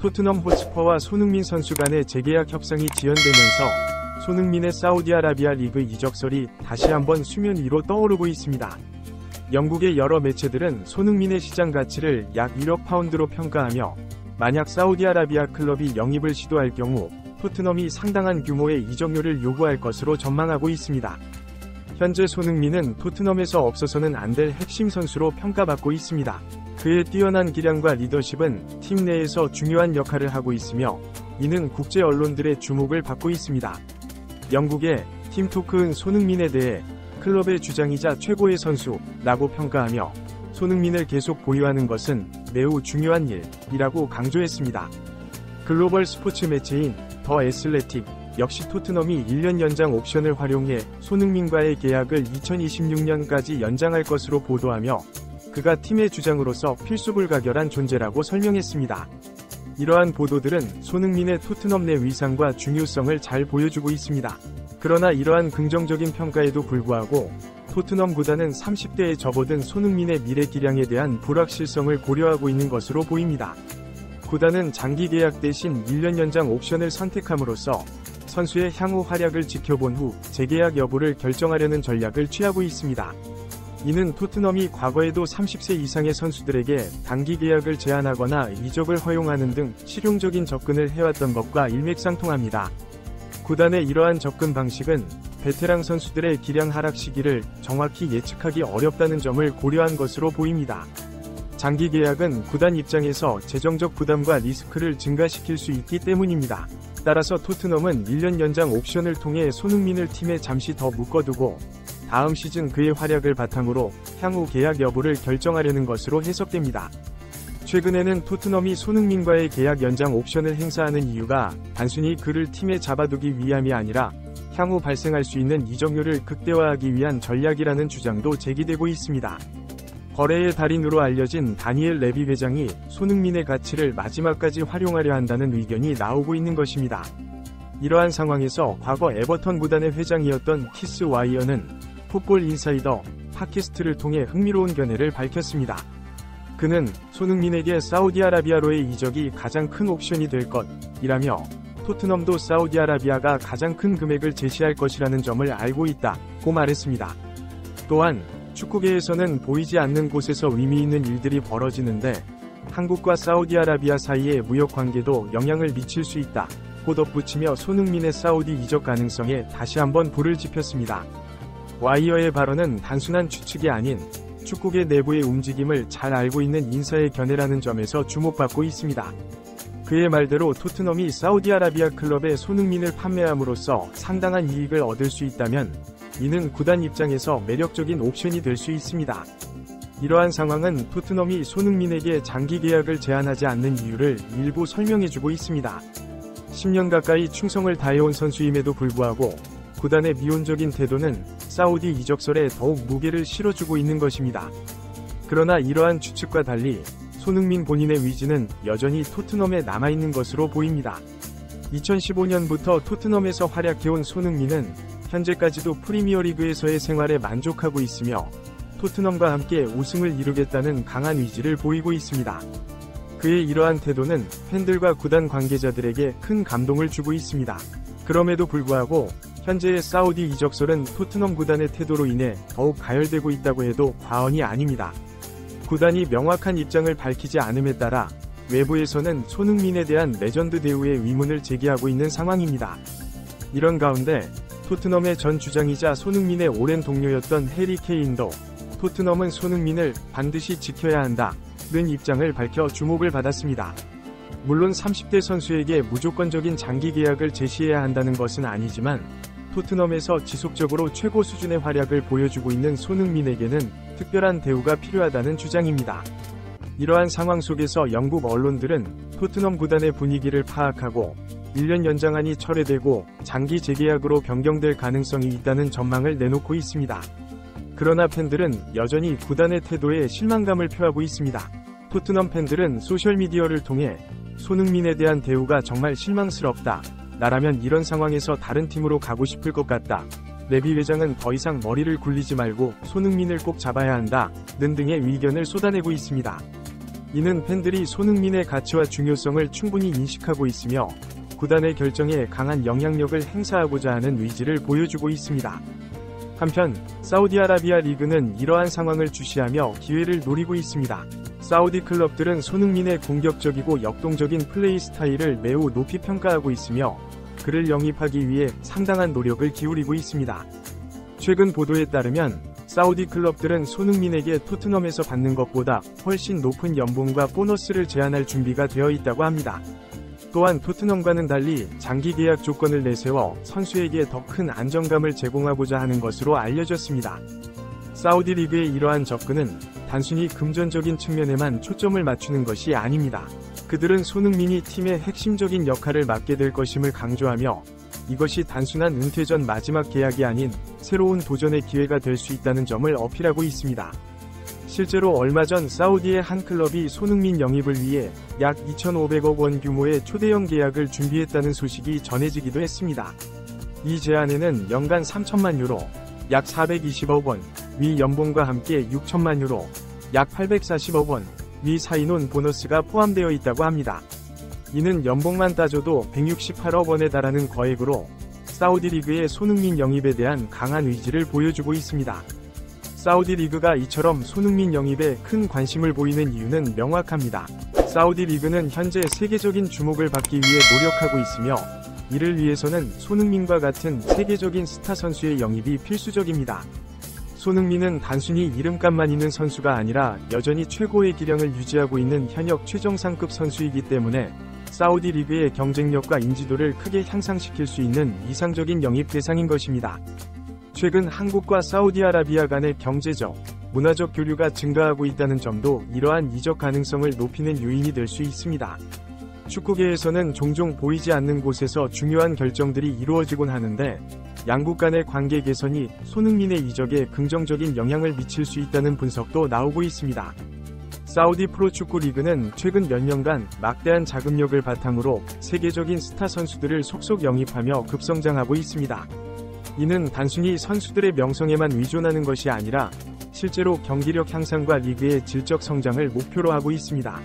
토트넘 호스퍼와 손흥민 선수 간의 재계약 협상이 지연되면서 손흥민의 사우디아라비아 리그 이적설이 다시 한번 수면 위로 떠오르고 있습니다. 영국의 여러 매체들은 손흥민의 시장 가치를 약 1억 파운드로 평가하며 만약 사우디아라비아 클럽이 영입을 시도할 경우 토트넘이 상당한 규모의 이적료를 요구할 것으로 전망하고 있습니다. 현재 손흥민은 토트넘에서 없어서는 안 될 핵심 선수로 평가받고 있습니다. 그의 뛰어난 기량과 리더십은 팀 내에서 중요한 역할을 하고 있으며 이는 국제 언론들의 주목을 받고 있습니다. 영국의 팀토크는 손흥민에 대해 클럽의 주장이자 최고의 선수라고 평가하며 손흥민을 계속 보유하는 것은 매우 중요한 일이라고 강조했습니다. 글로벌 스포츠 매체인 더 애슬레틱 역시 토트넘이 1년 연장 옵션을 활용해 손흥민과의 계약을 2026년까지 연장할 것으로 보도하며 그가 팀의 주장으로서 필수불가결한 존재라고 설명했습니다. 이러한 보도들은 손흥민의 토트넘 내 위상과 중요성을 잘 보여주고 있습니다. 그러나 이러한 긍정적인 평가에도 불구하고 토트넘 구단은 30대에 접어든 손흥민의 미래 기량에 대한 불확실성을 고려하고 있는 것으로 보입니다. 구단은 장기 계약 대신 1년 연장 옵션을 선택함으로써 선수의 향후 활약을 지켜본 후 재계약 여부를 결정하려는 전략을 취하고 있습니다. 이는 토트넘이 과거에도 30세 이상의 선수들에게 단기 계약을 제한하거나 이적을 허용하는 등 실용적인 접근을 해왔던 것과 일맥상통합니다. 구단의 이러한 접근 방식은 베테랑 선수들의 기량 하락 시기를 정확히 예측하기 어렵다는 점을 고려한 것으로 보입니다. 장기 계약은 구단 입장에서 재정적 부담과 리스크를 증가시킬 수 있기 때문입니다. 따라서 토트넘은 1년 연장 옵션을 통해 손흥민을 팀에 잠시 더 묶어두고 다음 시즌 그의 활약을 바탕으로 향후 계약 여부를 결정하려는 것으로 해석됩니다. 최근에는 토트넘이 손흥민과의 계약 연장 옵션을 행사하는 이유가 단순히 그를 팀에 잡아두기 위함이 아니라 향후 발생할 수 있는 이적료를 극대화하기 위한 전략이라는 주장도 제기되고 있습니다. 거래의 달인으로 알려진 다니엘 레비 회장이 손흥민의 가치를 마지막까지 활용하려 한다는 의견이 나오고 있는 것입니다. 이러한 상황에서 과거 에버턴 구단의 회장이었던 키스 와이어는 풋볼 인사이더 팟캐스트를 통해 흥미로운 견해를 밝혔습니다. 그는 손흥민에게 사우디아라비아로의 이적이 가장 큰 옵션이 될 것이라며 토트넘도 사우디아라비아가 가장 큰 금액을 제시할 것이라는 점을 알고 있다고 말했습니다. 또한 축구계에서는 보이지 않는 곳에서 의미 있는 일들이 벌어지는데 한국과 사우디아라비아 사이의 무역 관계도 영향을 미칠 수 있다고 덧붙이며 손흥민의 사우디 이적 가능성에 다시 한번 불을 지폈습니다. 와이어의 발언은 단순한 추측이 아닌 축구계 내부의 움직임을 잘 알고 있는 인사의 견해라는 점에서 주목받고 있습니다. 그의 말대로 토트넘이 사우디아라비아 클럽에 손흥민을 판매함으로써 상당한 이익을 얻을 수 있다면 이는 구단 입장에서 매력적인 옵션이 될 수 있습니다. 이러한 상황은 토트넘이 손흥민에게 장기 계약을 제한하지 않는 이유를 일부 설명해주고 있습니다. 10년 가까이 충성을 다해온 선수임에도 불구하고 구단의 미온적인 태도는 사우디 이적설에 더욱 무게를 실어주고 있는 것입니다. 그러나 이러한 추측과 달리 손흥민 본인의 위지는 여전히 토트넘에 남아있는 것으로 보입니다. 2015년부터 토트넘에서 활약해온 손흥민은 현재까지도 프리미어리그에서의 생활에 만족하고 있으며 토트넘과 함께 우승을 이루겠다는 강한 의지를 보이고 있습니다. 그의 이러한 태도는 팬들과 구단 관계자들에게 큰 감동을 주고 있습니다. 그럼에도 불구하고 현재의 사우디 이적설은 토트넘 구단의 태도로 인해 더욱 가열되고 있다고 해도 과언이 아닙니다. 구단이 명확한 입장을 밝히지 않음에 따라 외부에서는 손흥민에 대한 레전드 대우의 의문을 제기하고 있는 상황입니다. 이런 가운데 토트넘의 전 주장이자 손흥민의 오랜 동료였던 해리 케인도 토트넘은 손흥민을 반드시 지켜야 한다는 입장을 밝혀 주목을 받았습니다. 물론 30대 선수에게 무조건적인 장기 계약을 제시해야 한다는 것은 아니지만 토트넘에서 지속적으로 최고 수준의 활약을 보여주고 있는 손흥민에게는 특별한 대우가 필요하다는 주장입니다. 이러한 상황 속에서 영국 언론들은 토트넘 구단의 분위기를 파악하고 1년 연장안이 철회되고 장기 재계약으로 변경될 가능성이 있다는 전망을 내놓고 있습니다. 그러나 팬들은 여전히 구단의 태도에 실망감을 표하고 있습니다. 토트넘 팬들은 소셜미디어를 통해 손흥민에 대한 대우가 정말 실망스럽다. 나라면 이런 상황에서 다른 팀으로 가고 싶을 것 같다. 레비 회장은 더 이상 머리를 굴리지 말고 손흥민을 꼭 잡아야 한다. 등등의 의견을 쏟아내고 있습니다. 이는 팬들이 손흥민의 가치와 중요성을 충분히 인식하고 있으며 구단의 결정에 강한 영향력을 행사하고자 하는 의지를 보여주고 있습니다. 한편 사우디아라비아 리그는 이러한 상황을 주시하며 기회를 노리고 있습니다. 사우디 클럽들은 손흥민의 공격적이고 역동적인 플레이 스타일을 매우 높이 평가하고 있으며 그를 영입하기 위해 상당한 노력을 기울이고 있습니다. 최근 보도에 따르면 사우디 클럽들은 손흥민에게 토트넘에서 받는 것보다 훨씬 높은 연봉과 보너스를 제안할 준비가 되어 있다고 합니다. 또한 토트넘과는 달리 장기 계약 조건을 내세워 선수에게 더 큰 안정감을 제공하고자 하는 것으로 알려졌습니다. 사우디 리그의 이러한 접근은 단순히 금전적인 측면에만 초점을 맞추는 것이 아닙니다. 그들은 손흥민이 팀의 핵심적인 역할을 맡게 될 것임을 강조하며 이것이 단순한 은퇴 전 마지막 계약이 아닌 새로운 도전의 기회가 될 수 있다는 점을 어필하고 있습니다. 실제로 얼마 전 사우디의 한 클럽이 손흥민 영입을 위해 약 2,500억 원 규모의 초대형 계약을 준비했다는 소식이 전해지기도 했습니다. 이 제안에는 연간 3천만 유로, 약 420억 원, 위 연봉과 함께 6천만 유로, 약 840억 원, 위 사인원 보너스가 포함되어 있다고 합니다. 이는 연봉만 따져도 168억 원에 달하는 거액으로 사우디 리그의 손흥민 영입에 대한 강한 의지를 보여주고 있습니다. 사우디 리그가 이처럼 손흥민 영입에 큰 관심을 보이는 이유는 명확합니다. 사우디 리그는 현재 세계적인 주목을 받기 위해 노력하고 있으며 이를 위해서는 손흥민과 같은 세계적인 스타 선수의 영입이 필수적입니다. 손흥민은 단순히 이름값만 있는 선수가 아니라 여전히 최고의 기량을 유지하고 있는 현역 최정상급 선수이기 때문에 사우디 리그의 경쟁력과 인지도를 크게 향상시킬 수 있는 이상적인 영입 대상인 것입니다. 최근 한국과 사우디아라비아 간의 경제적, 문화적 교류가 증가하고 있다는 점도 이러한 이적 가능성을 높이는 요인이 될 수 있습니다. 축구계에서는 종종 보이지 않는 곳에서 중요한 결정들이 이루어지곤 하는데 양국 간의 관계 개선이 손흥민의 이적에 긍정적인 영향을 미칠 수 있다는 분석도 나오고 있습니다. 사우디 프로축구 리그는 최근 몇 년간 막대한 자금력을 바탕으로 세계적인 스타 선수들을 속속 영입하며 급성장하고 있습니다. 이는 단순히 선수들의 명성에만 의존하는 것이 아니라 실제로 경기력 향상과 리그의 질적 성장을 목표로 하고 있습니다.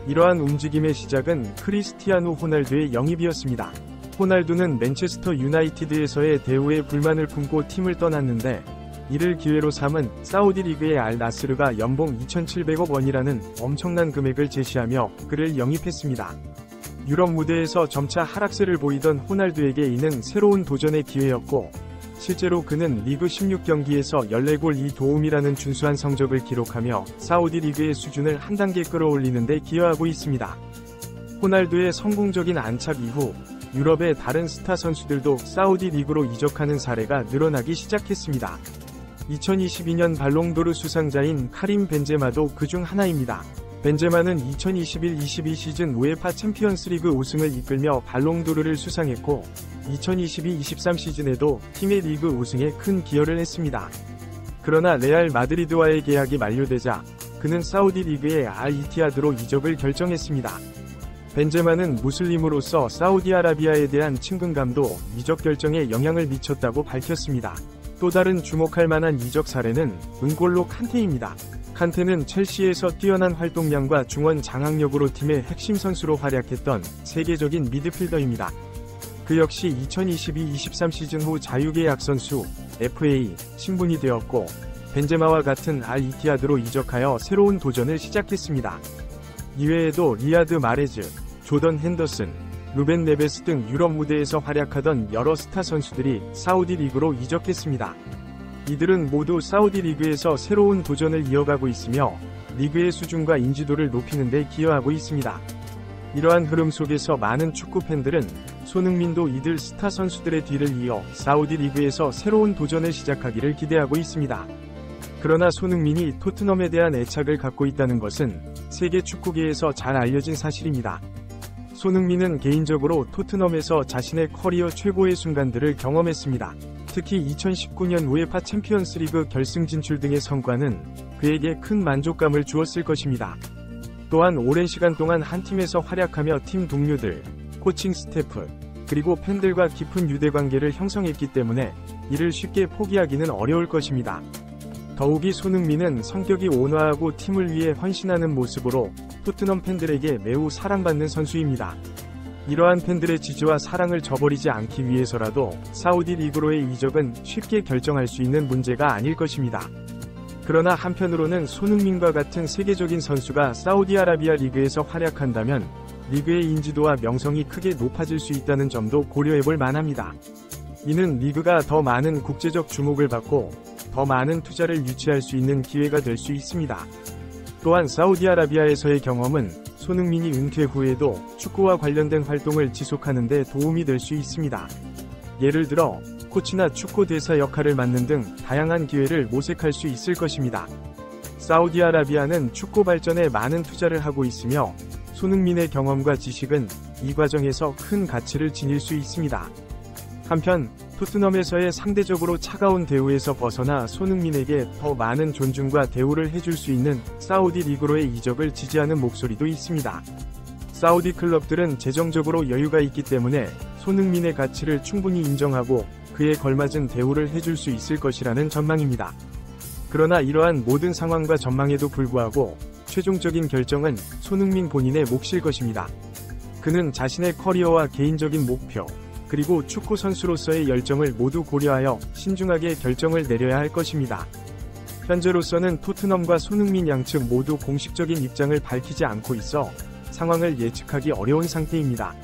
이러한 움직임의 시작은 크리스티아누 호날두의 영입이었습니다. 호날두는 맨체스터 유나이티드에서의 대우에 불만을 품고 팀을 떠났는데 이를 기회로 삼은 사우디 리그의 알 나스르가 연봉 2,700억 원이라는 엄청난 금액을 제시하며 그를 영입했습니다. 유럽 무대에서 점차 하락세를 보이던 호날두에게 이는 새로운 도전의 기회였고 실제로 그는 리그 16경기에서 14골 2도움이라는 준수한 성적을 기록하며 사우디 리그의 수준을 한 단계 끌어올리는 데 기여하고 있습니다. 호날두의 성공적인 안착 이후 유럽의 다른 스타 선수들도 사우디 리그로 이적하는 사례가 늘어나기 시작했습니다. 2022년 발롱도르 수상자인 카림 벤제마도 그중 하나입니다. 벤제마는 2021-22 시즌 우에파 챔피언스리그 우승을 이끌며 발롱도르를 수상했고 2022-23 시즌에도 팀의 리그 우승에 큰 기여를 했습니다. 그러나 레알 마드리드와의 계약이 만료되자 그는 사우디 리그의 알 이티하드로 이적을 결정했습니다. 벤제마는 무슬림으로서 사우디아라비아에 대한 친근감도 이적 결정에 영향을 미쳤다고 밝혔습니다. 또 다른 주목할 만한 이적 사례는 은골로 칸테입니다. 칸테는 첼시에서 뛰어난 활동량과 중원 장악력으로 팀의 핵심 선수로 활약했던 세계적인 미드필더입니다. 그 역시 2022-23 시즌 후 자유계약 선수 FA 신분이 되었고 벤제마와 같은 알 이티하드로 이적하여 새로운 도전을 시작했습니다. 이외에도 리아드 마레즈, 조던 핸더슨, 루벤 네베스 등 유럽 무대에서 활약하던 여러 스타 선수들이 사우디 리그로 이적했습니다. 이들은 모두 사우디 리그에서 새로운 도전을 이어가고 있으며 리그의 수준과 인지도를 높이는 데 기여하고 있습니다. 이러한 흐름 속에서 많은 축구 팬들은 손흥민도 이들 스타 선수들의 뒤를 이어 사우디 리그에서 새로운 도전을 시작하기를 기대하고 있습니다. 그러나 손흥민이 토트넘에 대한 애착을 갖고 있다는 것은 세계 축구계에서 잘 알려진 사실입니다. 손흥민은 개인적으로 토트넘에서 자신의 커리어 최고의 순간들을 경험했습니다. 특히 2019년 우에파 챔피언스리그 결승 진출 등의 성과는 그에게 큰 만족감을 주었을 것입니다. 또한 오랜 시간 동안 한 팀에서 활약하며 팀 동료들, 코칭 스태프, 그리고 팬들과 깊은 유대관계를 형성했기 때문에 이를 쉽게 포기하기는 어려울 것입니다. 더욱이 손흥민은 성격이 온화하고 팀을 위해 헌신하는 모습으로 토트넘 팬들에게 매우 사랑받는 선수입니다. 이러한 팬들의 지지와 사랑을 저버리지 않기 위해서라도 사우디 리그로의 이적은 쉽게 결정할 수 있는 문제가 아닐 것입니다. 그러나 한편으로는 손흥민과 같은 세계적인 선수가 사우디아라비아 리그에서 활약한다면 리그의 인지도와 명성이 크게 높아질 수 있다는 점도 고려해볼 만합니다. 이는 리그가 더 많은 국제적 주목을 받고 더 많은 투자를 유치할 수 있는 기회가 될 수 있습니다. 또한 사우디아라비아에서의 경험은 손흥민이 은퇴 후에도 축구와 관련된 활동을 지속하는 데 도움이 될 수 있습니다. 예를 들어 코치나 축구 대사 역할을 맡는 등 다양한 기회를 모색할 수 있을 것입니다. 사우디아라비아는 축구 발전에 많은 투자를 하고 있으며 손흥민의 경험과 지식은 이 과정에서 큰 가치를 지닐 수 있습니다. 한편 토트넘에서의 상대적으로 차가운 대우에서 벗어나 손흥민에게 더 많은 존중과 대우를 해줄 수 있는 사우디 리그로의 이적을 지지하는 목소리도 있습니다. 사우디 클럽들은 재정적으로 여유가 있기 때문에 손흥민의 가치를 충분히 인정하고 그에 걸맞은 대우를 해줄 수 있을 것이라는 전망입니다. 그러나 이러한 모든 상황과 전망에도 불구하고 최종적인 결정은 손흥민 본인의 몫일 것입니다. 그는 자신의 커리어와 개인적인 목표, 그리고 축구 선수로서의 열정을 모두 고려하여 신중하게 결정을 내려야 할 것입니다. 현재로서는 토트넘과 손흥민 양측 모두 공식적인 입장을 밝히지 않고 있어 상황을 예측하기 어려운 상태입니다.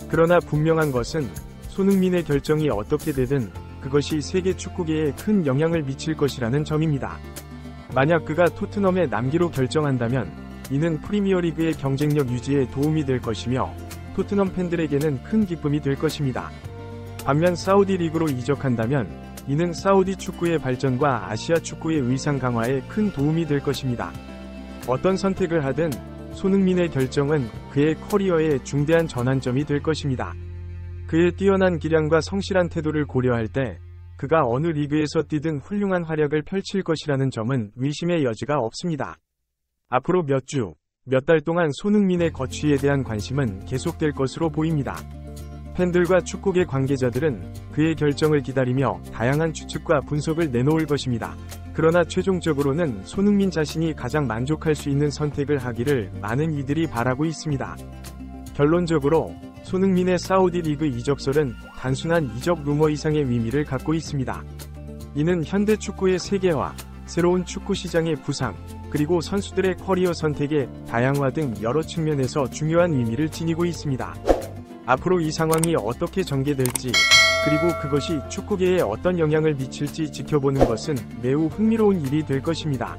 그러나 분명한 것은 손흥민의 결정이 어떻게 되든 그것이 세계 축구계에 큰 영향을 미칠 것이라는 점입니다. 만약 그가 토트넘에 남기로 결정한다면 이는 프리미어리그의 경쟁력 유지에 도움이 될 것이며 토트넘 팬들에게는 큰 기쁨이 될 것입니다. 반면 사우디 리그로 이적한다면 이는 사우디 축구의 발전과 아시아 축구의 의상 강화에 큰 도움이 될 것입니다. 어떤 선택을 하든 손흥민의 결정은 그의 커리어의 중대한 전환점이 될 것입니다. 그의 뛰어난 기량과 성실한 태도를 고려할 때 그가 어느 리그에서 뛰든 훌륭한 활약을 펼칠 것이라는 점은 의심의 여지가 없습니다. 앞으로 몇 주, 몇 달 동안 손흥민의 거취에 대한 관심은 계속될 것으로 보입니다. 팬들과 축구계 관계자들은 그의 결정을 기다리며 다양한 추측과 분석을 내놓을 것입니다. 그러나 최종적으로는 손흥민 자신이 가장 만족할 수 있는 선택을 하기를 많은 이들이 바라고 있습니다. 결론적으로 손흥민의 사우디 리그 이적설은 단순한 이적 루머 이상의 의미를 갖고 있습니다. 이는 현대 축구의 세계화, 새로운 축구 시장의 부상, 그리고 선수들의 커리어 선택의 다양화 등 여러 측면에서 중요한 의미를 지니고 있습니다. 앞으로 이 상황이 어떻게 전개될지, 그리고 그것이 축구계에 어떤 영향을 미칠지 지켜보는 것은 매우 흥미로운 일이 될 것입니다.